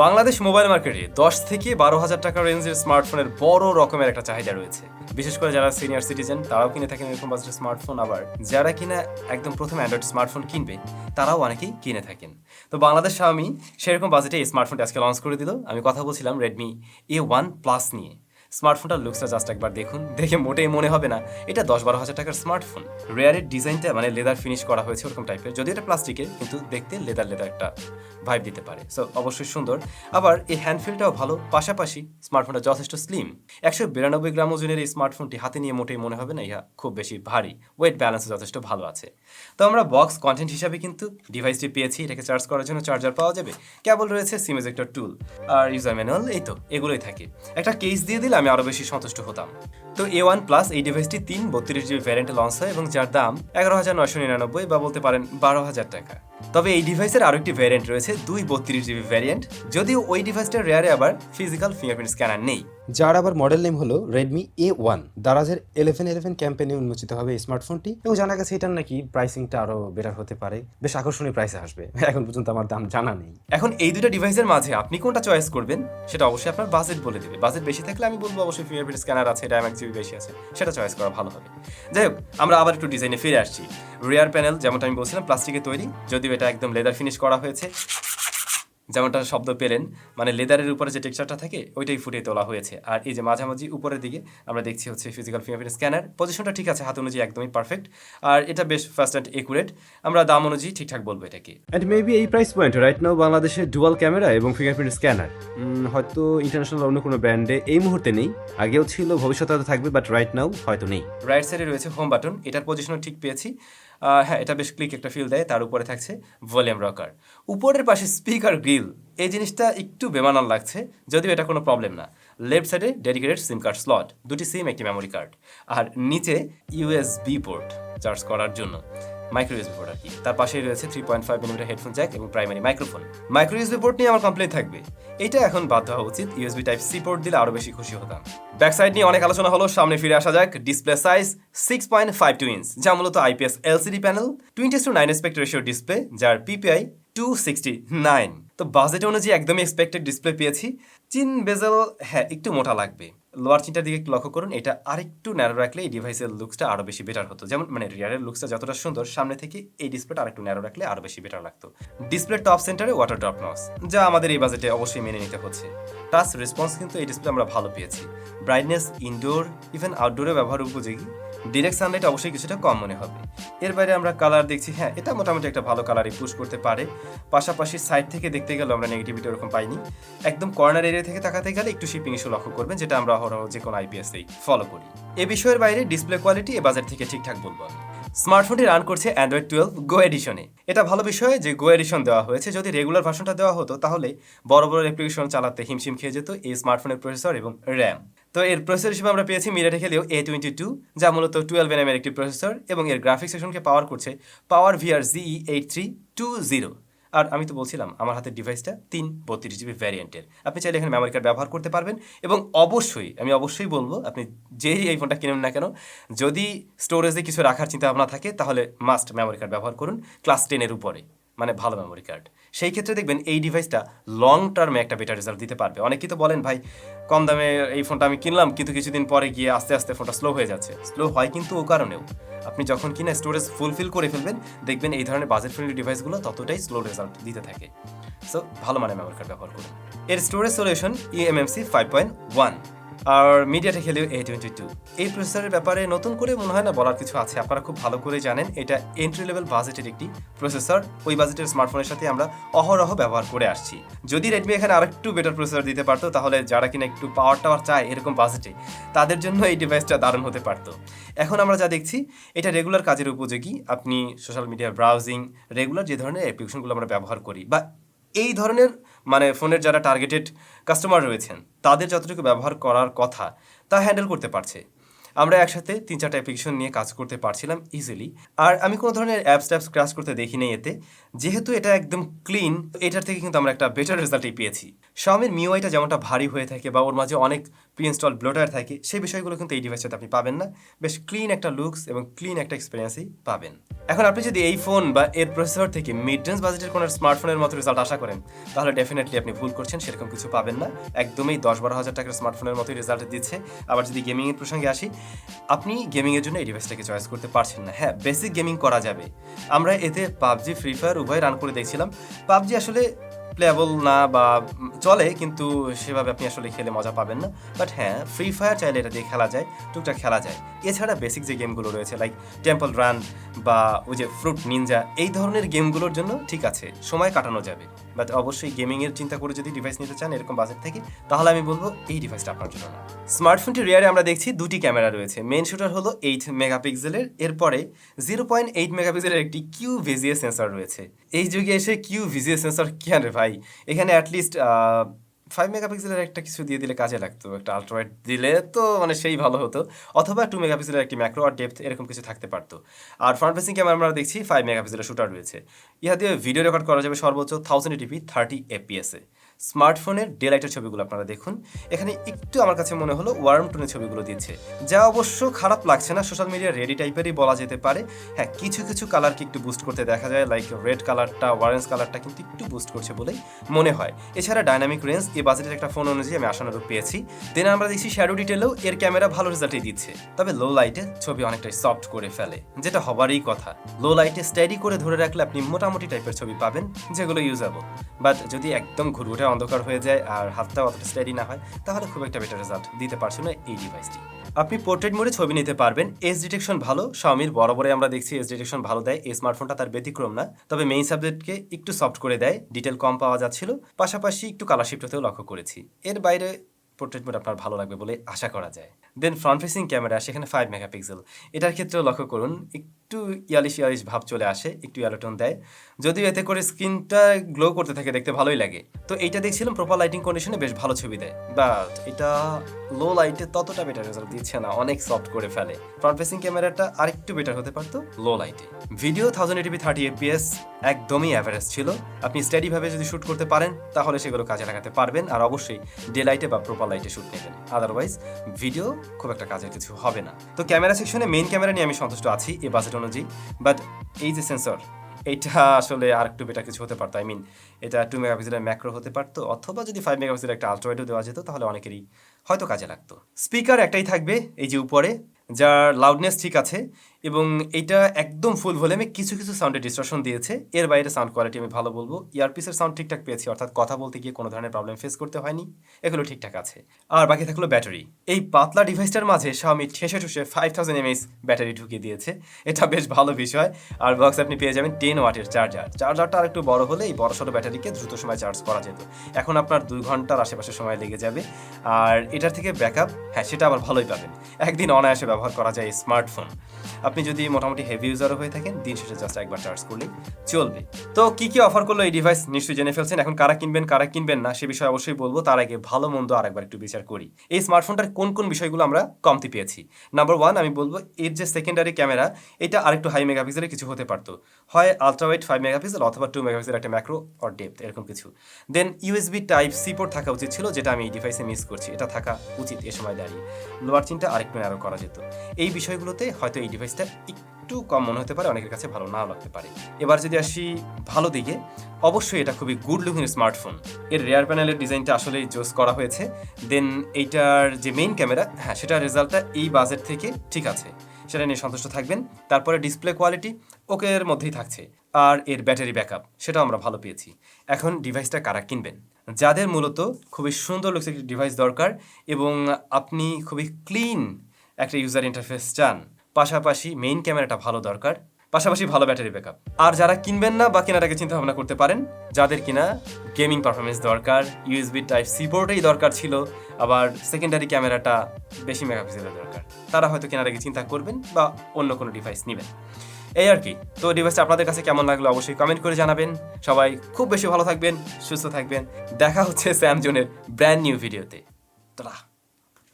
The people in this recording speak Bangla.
বাংলাদেশ মোবাইল মার্কেটে 10 থেকে 12,000 টাকা রেঞ্জের স্মার্টফোনের বড় রকমের একটা চাহিদা রয়েছে। বিশেষ করে যারা সিনিয়র সিটিজেন তারাও কিনে থাকেন এরকম বাজেটের স্মার্টফোন, আবার যারা কিনা একদম প্রথম অ্যান্ড্রয়েড স্মার্টফোন কিনবে তারাও অনেকেই কিনে থাকেন। তো বাংলাদেশ Xiaomi সেরকম বাজেটে এই স্মার্টফোনটা আজকে লঞ্চ করে দিল। আমি কথা বলছিলাম Redmi A1 Plus নিয়ে। স্মার্টফোনটার লুকসটা জাস্ট একবার দেখুন, দেখে মোটেই মনে হবে না এটা 10-12 হাজার টাকার স্মার্টফোন। রেয়ারের ডিজাইনটা মানে লেদার ফিনিশ করা হয়েছে ওরকম টাইপের, যদি এটা প্লাস্টিকের কিন্তু দেখতে লেদার একটা ভাইব দিতে পারে। সো অবশ্যই সুন্দর, আবার এই হ্যান্ডফিলটাও ভালো। পাশাপাশি স্মার্টফোনটা যথেষ্ট স্লিম। 192 গ্রাম ওজনের এই স্মার্টফোনটি হাতে নিয়ে মোটেই মনে হবে না ইহা খুব বেশি ভারী। ওয়েট ব্যালেন্স যথেষ্ট ভালো আছে। তো আমরা বক্স কন্টেন্ট হিসাবে কিন্তু ডিভাইসটি পেয়েছি। এটাকে চার্জ করার জন্য চার্জার পাওয়া যাবে, কেবল রয়েছে সিম এজেক্টর টুল আর ইউজার ম্যানুয়াল, এই তো এগুলোই থাকে। একটা কেস দিয়ে দিলে আমি আরও বেশি সন্তুষ্ট হতাম। তো A1 Plus এই ডিভাইসটি 332GB ভ্যারিয়েন্টে লঞ্চ হয় এবং যার দাম 11,999 বা বলতে পারেন 12,000 টাকা। তবে এই ডিভাইসের আরও একটি ভ্যারিয়েন্ট রয়েছে 232GB ভ্যারিয়েন্ট, যদিও ওই ডিভাইসটার রেয়ারে আবার ফিজিক্যাল ফিঙ্গারপ্রিন্ট স্ক্যানার নেই। যার আবার মডেল নেম হলো Redmi A1। দারাজের 1111 ক্যাম্পেইনে উন্মোচিত হবে এই স্মার্টফোনটি এবং জানা গেছে এটার নাকি প্রাইসিংটা আরো বেটার হতে পারে, বেশ আকর্ষণীয় প্রাইসে আসবে। এখন পর্যন্ত আমার দাম জানা নেই। এখন এই দুটো ডিভাইসের মাঝে আপনি কোনটা চয়েস করবেন সেটা অবশ্যই আপনার বাজেট বলে দেবে। বাজেট বেশি থাকলে আমি বলবো অবশ্যই ফিঙ্গারপ্রিন্ট স্ক্যানার আছে, RAM 1GB বেশি আছে, সেটা চয়েস করা ভালো হবে। যাই হোক, আমরা আবার একটু ডিজাইনে ফিরে আসছি। রিয়ার প্যানেল যেমনটা আমি বলছিলাম প্লাস্টিকের তৈরি, যদিও এটা একদম লেদার ফিনিশ করা হয়েছে। যেমনটা শব্দ পেলেন, মানে লেদারের উপরে যে টেক্সচারটা থাকে ওইটাই ফুটিয়ে তোলা হয়েছে। আর এই যে মাঝামাঝি উপরের দিকে আমরা দেখছি হচ্ছে ফিজিক্যাল ফিঙ্গারপ্রিন্ট স্ক্যানার। পজিশনটা ঠিক আছে, হাত অনুযায়ী একদমই পারফেক্ট। আর এটা বেশ ফাস্ট অ্যান্ড একুরেট। আমরা দাম অনুযায়ী ঠিকঠাক বলবো এটাকে। অ্যান্ড মেবি এই প্রাইস পয়েন্ট রাইট নাও বাংলাদেশে ডুয়াল ক্যামেরা এবং ফিঙ্গারপ্রিন্ট স্ক্যানার হয়তো ইন্টারন্যাশনাল অন্য কোনো ব্র্যান্ডে এই মুহূর্তে নেই, আগেও ছিল, ভবিষ্যতে হয়তো থাকবে, বাট রাইট নাও হয়তো নেই। রাইট সাইডে রয়েছে হোম বাটন, এটার পজিশনও ঠিক পেয়েছি। হ্যাঁ, এটা বেশ ক্লিক একটা ফিল দেয়। তার উপরে থাকছে ভলিউম রকার। উপরের পাশে স্পিকার গ্রিল, এই জিনিসটা একটু বেমানান লাগছে, যদিও এটা কোনো প্রবলেম না। লেফট সাইডে ডেডিকেটেড সিম কার্ড স্লট, দুটি সিম একটি মেমোরি কার্ড, আর নিচে USB পোর্ট চার্জ করার জন্য, মাইক্রো USB পোর্ট আর কি। তার পাশেই রয়েছে 3.5mm হেডফোন জ্যাক এবং primary microphone. Micro USB port নিয়ে আমার কমপ্লেন থাকবে, এটা এখন বাদ দেওয়া উচিত। USB Type-C পোর্ট দিলে আরও বেশি খুশি হতাম। ব্যাক সাইড নিয়ে অনেক আলোচনা হলো, সামনে ফিরে আসা যাক। ডিসপ্লে সাইজ 6.52 ইঞ্চ, যা মূলত IPS LCD panel, 20:9 aspect ratio display, যার PPI 269। তো বাজেট অনুযায়ী একদমই এক্সপেক্টেড ডিসপ্লে পেয়েছি। চিন বেজেল হ্যাঁ একটু মোটা লাগবে। লোয়ার চিনটার দিকে একটু লক্ষ্য করুন, এটা আরেকটু ন্যারো রাখলে এই ডিভাইসের লুকসটা আরও বেশি বেটার হতো। যেমন মানে রিয়ারের লুকসটা যতটা সুন্দর, সামনে থেকে এই ডিসপ্লেটা আরেকটু ন্যারো রাখলে আরও বেশি বেটার লাগতো। ডিসপ্লের টপ সেন্টারে ওয়াটার ড্রপ নস, যা আমাদের এই বাজেটে অবশ্যই মেনে নিতে হচ্ছে। টাচ রেসপন্স কিন্তু এই ডিসপ্লে আমরা ভালো পেয়েছি। ব্রাইটনেস ইনডোর ইভেন আউটডোরে ব্যবহার উপযোগী। ডিরেক্ট সানলাইট অবশ্যই কিছুটা কম মনে হবে। এর বাইরে আমরা কালার দেখছি, হ্যাঁ এটা মোটামুটি একটা ভালো কালারই পুশ করতে পারে। পাশাপাশি সাইড থেকে দেখতে গেলে আমরা নেগেটিভিটি ওরকম পাইনি। একদম কর্নার এরিয়া থেকে তাকাতে গেলে একটু শিপিং ইস্যু লক্ষ্য করবেন, যেটা আমরা অহরহ যে কোনো IPS-এই ফলো করি। এ বিষয়ের বাইরে ডিসপ্লে কোয়ালিটি এ বাজার থেকে ঠিকঠাক বলবো আমি। স্মার্টফোনটি রান করছে Android 12 Go এডিশনে। এটা ভালো বিষয় যে Go এডিশন দেওয়া হয়েছে। যদি রেগুলার ভার্সনটা দেওয়া হতো তাহলে বড় বড় অ্যাপ্লিকেশন চালাতে হিমশিম খেয়ে যেত এই স্মার্টফোনের প্রসেসর এবং RAM। তো এর প্রসেসর হিসেবে আমরা পেয়েছি MediaTek Helio A22, যা মূলত 12nm এর একটি প্রসেসর এবং এর গ্রাফিক্স সেকশনকে পাওয়ার করছে PowerVR ZE8320। আর আমি তো বলছিলাম আমার হাতের ডিভাইসটা 332GB ভ্যারিয়েন্টের। আপনি চাইলে এখানে মেমোরি কার্ড ব্যবহার করতে পারবেন এবং আমি অবশ্যই বলবো আপনি যেই এই ফোনটা কিনেন না কেন, যদি স্টোরেজে কিছু রাখার চিন্তা ভাবনা থাকে তাহলে মাস্ট মেমোরি কার্ড ব্যবহার করুন ক্লাস 10-এর উপরে, মানে ভালো মেমোরি কার্ড। সেই ক্ষেত্রে দেখবেন এই ডিভাইসটা লং টার্মে একটা বেটার রেজাল্ট দিতে পারবে। অনেকেই তো বলেন ভাই কম দামে এই ফোনটা আমি কিনলাম কিন্তু কিছুদিন পরে গিয়ে আস্তে আস্তে ফোনটা স্লো হয়ে যাচ্ছে। স্লো হয় কিন্তু ও কারণেও, আপনি যখন কিনা স্টোরেজ ফুলফিল করে ফেলবেন দেখবেন এই ধরনের বাজেট ফ্রেন্ডলি ডিভাইসগুলো ততটাই স্লো রেজাল্ট দিতে থাকে। সো ভালো মানের মেমোরি কার্ড ব্যবহার করুন। এর স্টোরেজ সলিউশন eMMC 5.1 আর MediaTek Helio A22। এই প্রসেসরের ব্যাপারে নতুন করে মনে হয় না বলার কিছু আছে, আপনারা খুব ভালো করে জানেন এটা এন্ট্রি লেভেল বাজেটের একটি প্রসেসর। ওই বাজেটের স্মার্টফোনের সাথে আমরা অহরহ ব্যবহার করে আসছি। যদি Redmi এখানে আরেকটু বেটার প্রসেসর দিতে পারতো তাহলে যারা কিনা একটু পাওয়ার টাওয়ার চায় এরকম বাজেটে তাদের জন্য এই ডিভাইসটা দারুণ হতে পারতো। এখন আমরা যা দেখছি এটা রেগুলার কাজের উপযোগী। আপনি সোশ্যাল মিডিয়া ব্রাউজিং, রেগুলার যে ধরনের অ্যাপ্লিকেশনগুলো আমরা ব্যবহার করি বা এই ধরনের মানে ফোনের যারা টার্গেটেড কাস্টমার রয়েছেন তাদের যতটুকু ব্যবহার করার কথা তা হ্যান্ডেল করতে পারছে। আমরা একসাথে 3-4টা অ্যাপ্লিকেশন নিয়ে কাজ করতে পারছিলাম ইজিলি। আর আমি কোনো ধরনের অ্যাপস ক্র্যাশ করতে দেখি নাই এতে। যেহেতু এটা একদম ক্লিন, এটার থেকে কিন্তু আমরা একটা বেটার রেজাল্টই পেয়েছি। Xiaomi MIUI টা যেমনটা ভারী হয়ে থাকে বা ওর মাঝে অনেক প্রি ইনস্টল ব্লোটার থাকে, সেই বিষয়গুলো কিন্তু এই ডিভাইসটাতে আপনি পাবেন না। বেশ ক্লিন একটা লুকস এবং ক্লিন একটা এক্সপিরিয়েন্সই পাবেন। এখন আপনি যদি এই ফোন বা এর প্রসেসর থেকে মিড রেঞ্জ বাজেটের কোনো স্মার্টফোনের মতো রেজাল্ট আশা করেন, তাহলে ডেফিনেটলি আপনি ভুল করছেন, সেরকম কিছু পাবেন না। একদমই 10-12 হাজার টাকার স্মার্টফোনের মতোই রেজাল্ট দিচ্ছে। আবার যদি গেমিংয়ের প্রসঙ্গে আসি, আপনি গেমিংয়ের জন্য এই ডিভাইসটাকে চয়েস করতে পারছেন না। হ্যাঁ, বেসিক গেমিং করা যাবে। আমরা এতে পাবজি, ফ্রি ফায়ার উভয় রান করে দেখছিলাম। পাবজি আসলে প্লেয়াবল না বা চলে, কিন্তু সেভাবে আপনি আসলে খেলে মজা পাবেন না। বাট হ্যাঁ, ফ্রি ফায়ার চাইলে এটা দিয়ে খেলা যায়, টুকটাক খেলা যায়। এছাড়া বেসিক যে গেমগুলো রয়েছে লাইক টেম্পল রান বা ওই যে ফ্রুট নিনজা, এই ধরনের গেমগুলোর জন্য ঠিক আছে, সময় কাটানো যাবে। বাট অবশ্যই গেমিংয়ের চিন্তা করে যদি ডিভাইস নিতে চান এরকম বাজেট থেকে, তাহলে আমি বলবো এই ডিভাইসটা আপনার জন্য না। স্মার্টফোনটি রিয়ারে আমরা দেখছি 2টি ক্যামেরা রয়েছে। মেন শুটার হলো 8 মেগাপিক্সেলের, এরপরে 0.8 মেগাপিক্সেলের একটি কিউ ভিজিএ সেন্সর রয়েছে। এই যুগে এসে কিউ ভিজিএ সেন্সর কেন রে ভাই? এখানে অ্যাটলিস্ট 5 মেগাপিক্সেলের একটা কিছু দিয়ে দিলে কাজে লাগতো, একটা আল্ট্রাওয়াইড দিলে তো মানে সেই ভালো হতো, অথবা 2 মেগাপিক্সেলের একটি ম্যাক্রো আর ডেপথ এরকম কিছু থাকতে পারতো। আর ফ্রন্ট ফেসিং ক্যামেরা আমরা দেখছি 5 মেগাপিক্সেলের শুটার রয়েছে। ইহা দিয়ে ভিডিও রেকর্ড করা যাবে সর্বোচ্চ 1080p 30 fps এ। স্মার্টফোনের ডে লাইটের ছবিগুলো আপনারা দেখুন, এখানে একটু আমার কাছে মনে হলো ওয়ার্ম টোনের ছবিগুলো দিচ্ছে, যা অবশ্য খারাপ লাগছে না, সোশ্যাল মিডিয়া রেডি টাইপেরই বলা যেতে পারে। হ্যাঁ, কিছু কিছু কালারকে একটু বুস্ট করতে দেখা যায়, লাইক রেড কালারটা, অরেঞ্জ কালারটা কিন্তু একটু বুস্ট করছে বলেই মনে হয়। এছাড়া ডাইনামিক রেঞ্জ এই বাজেটের একটা ফোন অনুযায়ী আমি আশানুরূপ পেয়েছি। দেন আমরা দেখছি শ্যাডো ডিটেলেও এর ক্যামেরা ভালো রেজাল্টই দিচ্ছে, তবে লো লাইটে ছবি অনেকটাই সফট করে ফেলে, যেটা হবারই কথা। লো লাইটে স্টেডি করে ধরে রাখলে আপনি মোটামুটি টাইপের ছবি পাবেন, যেগুলো ইউজেবল। বাট যদি একদম ঘুরঘুরে অন্ধকার হয়ে যায় আর হাতটা অতটা স্টেডি না হয়, তাহলে খুব একটা বেটার রেজাল্ট দিতে পারছে না এই ডিভাইসটি। আপনি পোর্ট্রেট মোডে ছবি নিতে পারবেন, এজ ডিটেকশন ভালো। Xiaomiর বরাবরই আমরা দেখছি এজ ডিটেকশন ভালো দেয়, এই স্মার্টফোনটা তার ব্যতিক্রম না। তবে মেইন সাবজেক্টকে একটু সফট করে দেয়, ডিটেল কম পাওয়া যাচ্ছিল, পাশাপাশি একটু কালার শিফট হতেও লক্ষ্য করেছি। এর বাইরে পোর্ট্রেট মোড আপনার ভালো লাগবে বলে আশা করা যায়। দেন ফ্রন্ট ফেসিং ক্যামেরা, সেখানে 5 মেগাপিক্সেল। এটার ক্ষেত্রেও লক্ষ্য করুন, একটু ইয়ালিশ ভাব চলে আসে, একটু ইয়ালোটোন দেয়, যদিও এতে করে স্ক্রিনটা গ্লো করতে থাকে, দেখতে ভালোই লাগে। তো এইটা দেখছিলাম প্রপার লাইটিং কন্ডিশনে বেশ ভালো ছবি দেয়, বাট এটা লো লাইটে ততটা বেটার রেজাল্ট দিচ্ছে না, অনেক সফট করে ফেলে। ফ্রন্ট ফেসিং ক্যামেরাটা আরেকটু বেটার হতে পারতো লো লাইটে। ভিডিও 1080p 30 fps একদমই অ্যাভারেজ ছিল। আপনি স্টেডিভাবে যদি শ্যুট করতে পারেন তাহলে সেগুলো কাজে লাগাতে পারবেন, আর অবশ্যই ডে লাইটে বা প্রপার লাইটে শ্যুট নেবেন, আদারওয়াইজ ভিডিও খুব একটা কাজের কিছু হবে না। তো ক্যামেরা সেকশনে মেইন ক্যামেরা নিয়ে আমি সন্তুষ্ট আছি এই বাজেট অনুযায়ী, বাট এই যে সেন্সর, এইটা আসলে আর একটু বেটার কিছু হতে পারতো। এটা 2 মেগাপিক্সেলের ম্যাক্রো হতে পারতো, অথবা যদি 5 মেগাপিক্সেলের একটা আল্ট্রাওয়াইডও দেওয়া যেত, তাহলে অনেকেরই হয়তো কাজে লাগতো। স্পিকার একটাই থাকবে এই যে উপরে, যার লাউডনেস ঠিক আছে, এবং এইটা একদম ফুল ভলিউমে, কিছু কিছু সাউন্ডে ডিস্টরশন দিয়েছে, এর বাইরে সাউন্ড কোয়ালিটি আমি ভালো বলবো। ইয়ারপিসের সাউন্ড ঠিকঠাক পেয়েছি, অর্থাৎ কথা বলতে গিয়ে কোনো ধরনের প্রবলেম ফেস করতে হয়নি, এগুলো ঠিকঠাক আছে। আর বাকি থাকলো ব্যাটারি। এই পাতলা ডিভাইসটার মাঝে Xiaomi ঠেসে 5000 mAh ব্যাটারি ঢুকিয়ে দিয়েছে, এটা বেশ ভালো বিষয়। আর বক্স আপনি পেয়ে যাবেন 10 ওয়াটের চার্জারটা আর একটু বড় হলে এই বড় সড়ো ব্যাটারিকে দ্রুত সময় চার্জ করা যেত, এখন আপনার 2 ঘন্টার আশেপাশে সময় লেগে যাবে। আর এটার থেকে ব্যাকআপ, হ্যাঁ সেটা আবার ভালোই পাবেন, একদিন অনায়াসে ব্যবহার করা যায় এই স্মার্টফোন। আপনি যদি মোটামুটি হেভি ইউজারও হয়ে থাকেন, দিন শেষে জাস্ট একবার চার্জ করলেই চলবে। তো কি কি অফার করলো এই ডিভাইস নিশ্চয়ই জেনে ফেলছেন। এখন কারা কিনবেন না সে বিষয়ে অবশ্যই বলবো, তার আগে ভালো মন্দ আরেকবার একটু বিচার করি। এই স্মার্টফোনটার কোন কোন বিষয়গুলো আমরা কমতি পেয়েছি। নাম্বার 1, আমি বলবো এর যে সেকেন্ডারি ক্যামেরা, এটা আরেকটু হাই মেগাপিক্সেলের কিছু হতে পারতো, হয় আলট্রাওয়াইড 5 মেগাপিক্সেল অথবা 2 মেগাপিক্সেল একটা ম্যাক্রো অর ডেপথ এরকম কিছু। দেন USB Type-C পোর্ট থাকা উচিত ছিল, যেটা আমি এই ডিভাইসে মিস করছি, এটা থাকা উচিত এ সময় দাঁড়িয়ে। লোয়ার চিনটা আরেকটু ন্যারো করা যেত। এই বিষয়গুলোতে হয়তো এই ডিভাইসটা একটু কম মনে হতে পারে, অনেকের কাছে ভালো নাও লাগতে পারে। এবার যদি আসি ভালো দিকে, অবশ্যই এটা খুবই গুড লুকিং স্মার্টফোন। এর রেয়ার প্যানেলের ডিজাইনটা আসলেই জোস করা হয়েছে। দেন এইটার যে মেইন ক্যামেরা, হ্যাঁ সেটার রেজাল্টটা এই বাজেট থেকে ঠিক আছে, সেটা নিয়ে সন্তুষ্ট থাকবেন। তারপরে ডিসপ্লে কোয়ালিটি ওকে এর মধ্যেই থাকছে, আর এর ব্যাটারি ব্যাকআপ সেটাও আমরা ভালো পেয়েছি। এখন ডিভাইসটা কারা কিনবেন? যাদের মূলত খুবই সুন্দর লুকস একটি ডিভাইস দরকার এবং আপনি খুবই ক্লিন একটা ইউজার ইন্টারফেস চান, পাশাপাশি মেইন ক্যামেরাটা ভালো দরকার, পাশাপাশি ভালো ব্যাটারি ব্যাকআপ। আর যারা কিনবেন না বা কেনার আগে চিন্তা ভাবনা করতে পারেন, যাদের কিনা গেমিং পারফরমেন্স দরকার, USB Type-C পোর্টেই দরকার ছিল, আবার সেকেন্ডারি ক্যামেরাটা বেশি মেগাপিক্সেলের দরকার, তারা হয়তো কেনার আগে চিন্তা করবেন বা অন্য কোনো ডিভাইস নেবেন। এই আর কি। তো ডিভাইসটা আপনাদের কাছে কেমন লাগলো অবশ্যই কমেন্ট করে জানাবেন। সবাই খুব বেশি ভালো থাকবেন, সুস্থ থাকবেন। দেখা হচ্ছে স্যামসংয়ের ব্র্যান্ড নিউ ভিডিওতে। তোরা